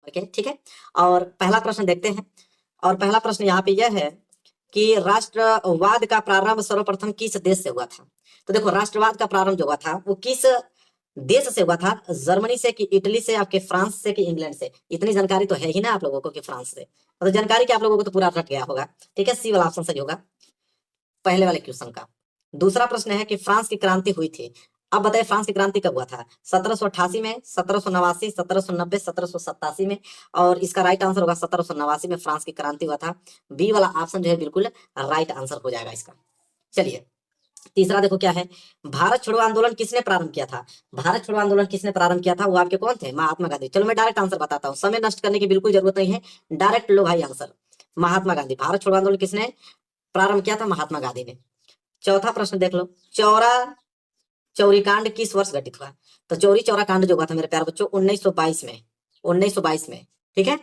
Okay, ठीक है। और पहला प्रश्न देखते हैं। और पहला प्रश्न यहाँ पे यह है कि राष्ट्रवाद का प्रारंभ सर्वप्रथम किस देश से हुआ था। तो देखो, राष्ट्रवाद का प्रारंभ जो हुआ था वो किस देश से हुआ था? जर्मनी से कि इटली से, आपके फ्रांस से कि इंग्लैंड से? इतनी जानकारी तो है ही ना आप लोगों को कि फ्रांस से, तो जानकारी कि आप लोगों को तो पूरा रट गया होगा। ठीक है, सी वाला ऑप्शन सही होगा पहले वाले क्वेश्चन का। दूसरा प्रश्न है कि फ्रांस की क्रांति हुई थी। अब बताइए फ्रांस की क्रांति कब हुआ था? 1788 में, 1789, 1790, 1787 में। और इसका राइट आंसर होगा 1789 में फ्रांस की क्रांति हुआ था। बी वाला ऑप्शन जो है बिल्कुल राइट आंसर हो जाएगा इसका। चलिए, तीसरा देखो क्या है। भारत छोड़ो आंदोलन किसने प्रारंभ किया था? भारत छोड़ो आंदोलन किसने प्रारंभ किया था? वो आपके कौन थे? महात्मा गांधी। चलो मैं डायरेक्ट आंसर बताता हूँ, समय नष्ट करने की बिल्कुल जरूरत नहीं है, डायरेक्ट लो भाई आंसर। महात्मा गांधी। भारत छोड़ो आंदोलन किसने प्रारंभ किया था? महात्मा गांधी ने। चौथा प्रश्न देख लो, चौरी कांड किस वर्ष घटित हुआ? तो चौरी चौरा कांड जो हुआ था मेरे प्यारे बच्चों 1922 में, 1922 में। ठीक है,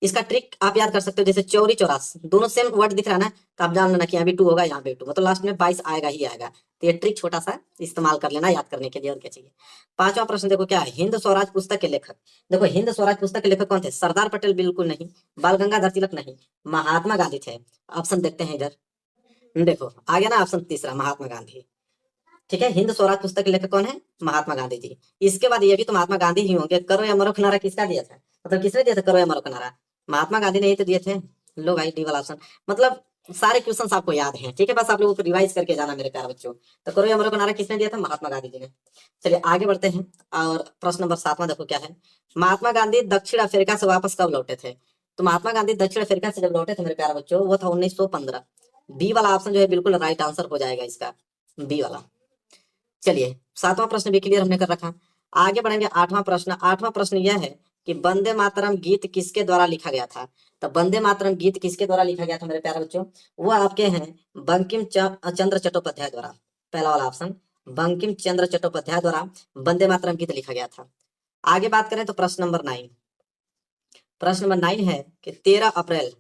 इसका ट्रिक आप याद कर सकते हो, जैसे चौरी चौरास दोनों सेम वर्ड दिख रहा है ना, तो आप जान लेना कि यहाँ भी 2 होगा, यहाँ भी 2, मतलब लास्ट में 22 आएगा ही आएगा। तो ये ट्रिक छोटा सा इस्तेमाल कर लेना याद करने के लिए, और क्या चाहिए। पांचवा प्रश्न देखो क्या है, हिंद स्वराज पुस्तक के लेखक। देखो, हिंद स्वराज पुस्तक के लेखक कौन थे? सरदार पटेल बिल्कुल नहीं, बाल गंगाधर तिलक नहीं, महात्मा गांधी थे। ऑप्शन देखते हैं इधर, देखो आ गया ना ऑप्शन तीसरा, महात्मा गांधी। ठीक है, हिंद स्वराज पुस्तक के लेखक कौन है? महात्मा गांधी जी। इसके बाद ये भी तो महात्मा गांधी ही होंगे। करो या मरो का नारा किसका दिया था? मतलब किसने दिया था करो या मरो का नारा? महात्मा गांधी ने ही तो दिए थे। लो भाई, डी वाला ऑप्शन। मतलब सारे क्वेश्चन आपको याद हैं, ठीक है, बस आप लोगों को रिवाइज करके जाना मेरे प्यारे बच्चों। तो करो या मरो का नारा किसने दिया था? महात्मा गांधी जी ने। चलिए आगे बढ़ते हैं। और प्रश्न नंबर 7वां देखो क्या है। महात्मा गांधी दक्षिण अफ्रीका से वापस कब लौटे थे? तो महात्मा गांधी दक्षिण अफ्रीका से जब लौटे थे मेरे प्यारे बच्चों, वो था 1915। बी वाला ऑप्शन जो है बिल्कुल राइट आंसर हो जाएगा इसका, बी वाला। चलिए, 7वां प्रश्न भी क्लियर हमने कर रखा। आगे बढ़ेंगे 8वां प्रश्न। 8वां प्रश्न यह है कि वंदे मातरम गीत किसके द्वारा लिखा गया था? तो वंदे मातरम गीत किसके द्वारा लिखा गया था मेरे प्यारे बच्चों? वो आपके हैं बंकिम चंद्र चट्टोपाध्याय द्वारा। पहला वाला ऑप्शन, बंकिम चंद्र चट्टोपाध्याय द्वारा वंदे मातरम गीत लिखा गया था। आगे बात करें तो प्रश्न नंबर 9। प्रश्न नंबर 9 है कि 13 अप्रैल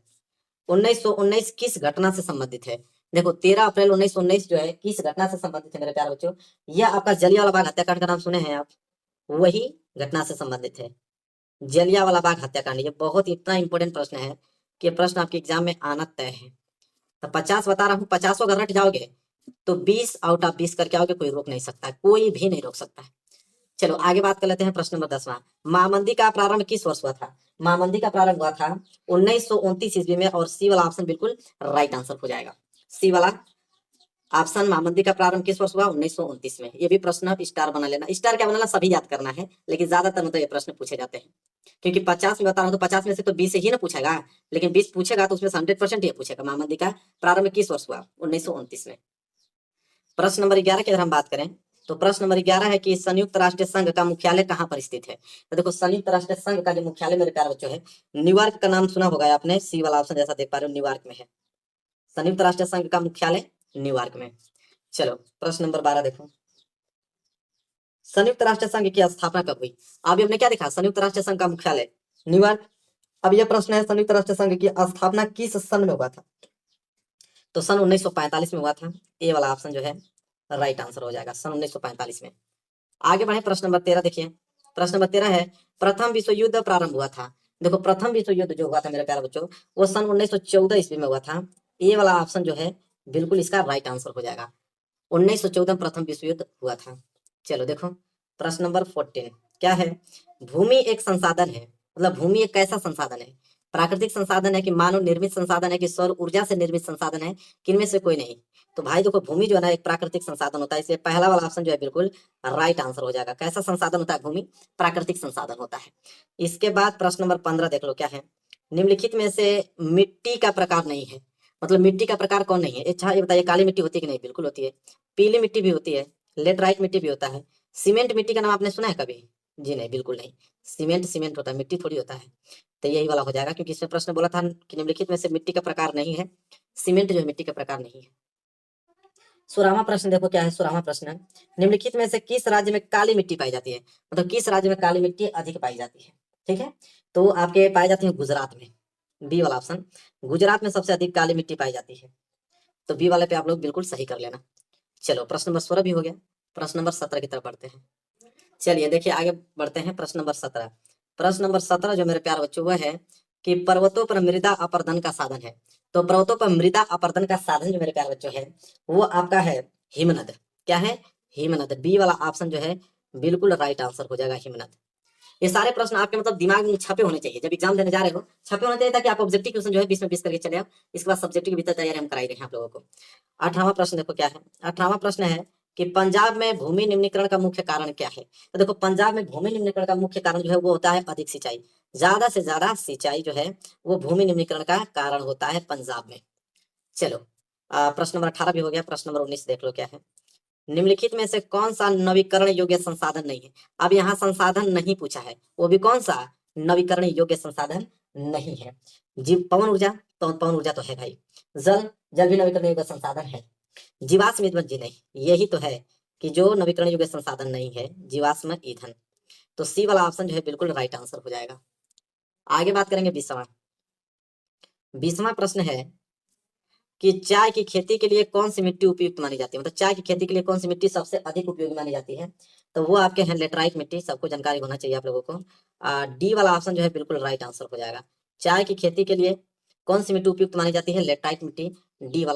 1919 किस घटना से संबंधित है? देखो, 13 अप्रैल 1919 जो है किस घटना से संबंधित है मेरे प्यारे बच्चों? यह आपका जलियांवाला बाग हत्याकांड का नाम सुने हैं आप? वही घटना से संबंधित है, जलियांवाला बाग हत्याकांड। ये बहुत इतना इंपॉर्टेंट प्रश्न है कि ये प्रश्न आपके एग्जाम में आना तय है। तो 50 बता रहा हूँ, 50 अगर रट जाओगे तो 20 आउट ऑफ 20 करके आओगे, कोई रोक नहीं सकता, कोई भी नहीं रोक सकता है। चलो आगे बात कर लेते हैं। प्रश्न नंबर 10वां, महामंदी का प्रारंभ किस वर्ष हुआ था? महामंदी का प्रारंभ हुआ था 1929 ईस्वी में। और सी वाला ऑप्शन बिल्कुल राइट आंसर हो जाएगा, सी वाला ऑप्शन। महामंदी का प्रारंभ किस वर्ष हुआ? 1929 में। ये भी प्रश्न स्टार बना लेना, स्टार क्या बनाना सभी याद करना है, लेकिन ज्यादातर मतलब ये प्रश्न पूछे जाते हैं, क्योंकि 50 में बता रहा हूँ तो 50 में से तो 20 ही ना पूछेगा, लेकिन 20 पूछेगा तो उसमें 100% ये पूछेगा महामंदी का प्रारंभ किस वर्ष हुआ? 1929 में। प्रश्न नंबर 11 की अगर हम बात करें तो प्रश्न नंबर 11 है कि संयुक्त राष्ट्र संघ का मुख्यालय कहाँ पर स्थित है? तो देखो, संयुक्त राष्ट्र संघ का जो मुख्यालय मेरे प्यारे बच्चों है, न्यूयॉर्क का नाम सुना होगा आपने, सी वाला ऑप्शन जैसा देख पा रहे हो न्यूयॉर्क में है। संयुक्त राष्ट्र संघ का मुख्यालय न्यूयॉर्क में। चलो प्रश्न नंबर 12 देखो, संयुक्त राष्ट्र संघ की स्थापना कब हुई? अभी हमने क्या देखा, संयुक्त राष्ट्र संघ का मुख्यालय न्यूयॉर्क। अब यह प्रश्न है संयुक्त राष्ट्र संघ की स्थापना किस सन में हुआ था? तो सन 1945 में हुआ था। ए वाला ऑप्शन जो है राइट आंसर हो जाएगा, सन 1945 में। आगे बढ़े, प्रश्न नंबर 13 देखिए। प्रश्न नंबर 13 है, प्रथम विश्व युद्ध प्रारंभ हुआ था। देखो, प्रथम विश्व युद्ध जो हुआ था मेरे प्यारे बच्चों, वो सन 1914 ईस्वी में हुआ था। ए वाला ऑप्शन जो है बिल्कुल इसका राइट आंसर हो जाएगा, 1914 में प्रथम विश्व युद्ध हुआ था। चलो देखो, प्रश्न नंबर 14 क्या है, भूमि एक संसाधन है। मतलब भूमि एक कैसा संसाधन है? प्राकृतिक संसाधन है कि मानव निर्मित संसाधन है कि सौर ऊर्जा से निर्मित संसाधन है, किनमें से कोई नहीं? तो भाई देखो, भूमि जो है ना एक प्राकृतिक संसाधन होता है, इसलिए पहला वाला ऑप्शन जो है बिल्कुल राइट आंसर हो जाएगा। कैसा संसाधन होता है भूमि? प्राकृतिक संसाधन होता है। इसके बाद प्रश्न नंबर 15 देख लो क्या है, निम्नलिखित में से मिट्टी का प्रकार नहीं है। मतलब मिट्टी का प्रकार कौन नहीं है? अच्छा ये बताइए, काली मिट्टी होती है कि नहीं? बिल्कुल होती है। पीली मिट्टी भी होती है, लेटराइट मिट्टी भी होता है। सीमेंट मिट्टी का नाम आपने सुना है कभी? जी नहीं, बिल्कुल नहीं। सीमेंट सीमेंट होता है, मिट्टी थोड़ी होता है। तो यही वाला हो जाएगा, क्योंकि इसमें प्रश्न बोला था कि निम्नलिखित में से मिट्टी का प्रकार नहीं है, सीमेंट जो है मिट्टी का प्रकार नहीं है। 16वां प्रश्न देखो क्या है, 16वां प्रश्न, निम्नलिखित में से किस राज्य में काली मिट्टी पाई जाती है? मतलब किस राज्य में काली मिट्टी अधिक पाई जाती है? ठीक है, तो आपके पाई जाती है गुजरात में, बी वाला ऑप्शन। गुजरात में सबसे अधिक काली मिट्टी पाई जाती है, तो बी वाले पे आप लोग बिल्कुल सही कर लेना। चलो प्रश्न नंबर 16 भी हो गया। प्रश्न नंबर 17 की तरफ बढ़ते हैं। चलिए देखिए आगे बढ़ते हैं, प्रश्न नंबर 17। प्रश्न नंबर 17 जो मेरे प्यारे बच्चों वह है कि पर्वतों पर मृदा अपरदन का साधन है। तो पर्वतों पर मृदा अपरदन का साधन जो मेरे प्यारे बच्चों है वो आपका है हिमनद। क्या है? हिमनद। बी वाला ऑप्शन जो है बिल्कुल राइट आंसर हो जाएगा, हिमनद। ये सारे प्रश्न आपके मतलब दिमाग में छपे होने चाहिए, जब एग्जाम देने जा रहे हो छपे होने चाहिए, ताकि आप ऑब्जेक्टिव क्वेश्चन जो है 20 में 20 करके चले आओ। इसके बाद सब्जेक्टिव की भी तैयारी हम कराई रहे हैं आप लोगों को। 18वां प्रश्न देखो क्या है। 18वां प्रश्न है कि पंजाब में भूमि निम्नीकरण का मुख्य कारण क्या है। तो देखो पंजाब में भूमि निम्नीकरण का मुख्य कारण जो है वो होता है अधिक सिंचाई। ज्यादा से ज्यादा सिंचाई जो है वो भूमि निम्नीकरण का कारण होता है पंजाब में। चलो प्रश्न नंबर 18 भी हो गया। प्रश्न नंबर 19 देख लो क्या है। निम्नलिखित में से कौन सा नवीकरण योग्य संसाधन नहीं है। अब यहाँ संसाधन नहीं पूछा है, वो भी कौन सा नवीकरण योग्य संसाधन नहीं है। जीव पवन ऊर्जा, तो पवन ऊर्जा तो है भाई। जल, जल भी नवीकरण योग्य संसाधन है। जीवाश्म ईंधन जी नहीं, यही तो है कि जो नवीकरण योग्य संसाधन नहीं है, जीवाश्म ईंधन। तो सी वाला ऑप्शन जो है बिल्कुल राइट आंसर हो जाएगा। आगे बात करेंगे 20वां। 20वां प्रश्न है कि चाय की खेती के लिए कौन सी मिट्टी उपयुक्त मानी जाती है। मतलब चाय की खेती के लिए कौन सी मिट्टी सबसे अधिक उपयोगी मानी जाती है। तो वो आपके हैं लेटराइट मिट्टी। सबको जानकारी होना चाहिए आप लोगों को। डी वाला ऑप्शन जो है बिल्कुल राइट आंसर हो जाएगा। चाय की खेती के लिए कौन सी मिट्टी उपयुक्त मानी जाती है? लेटराइट मिट्टी, डी वाला।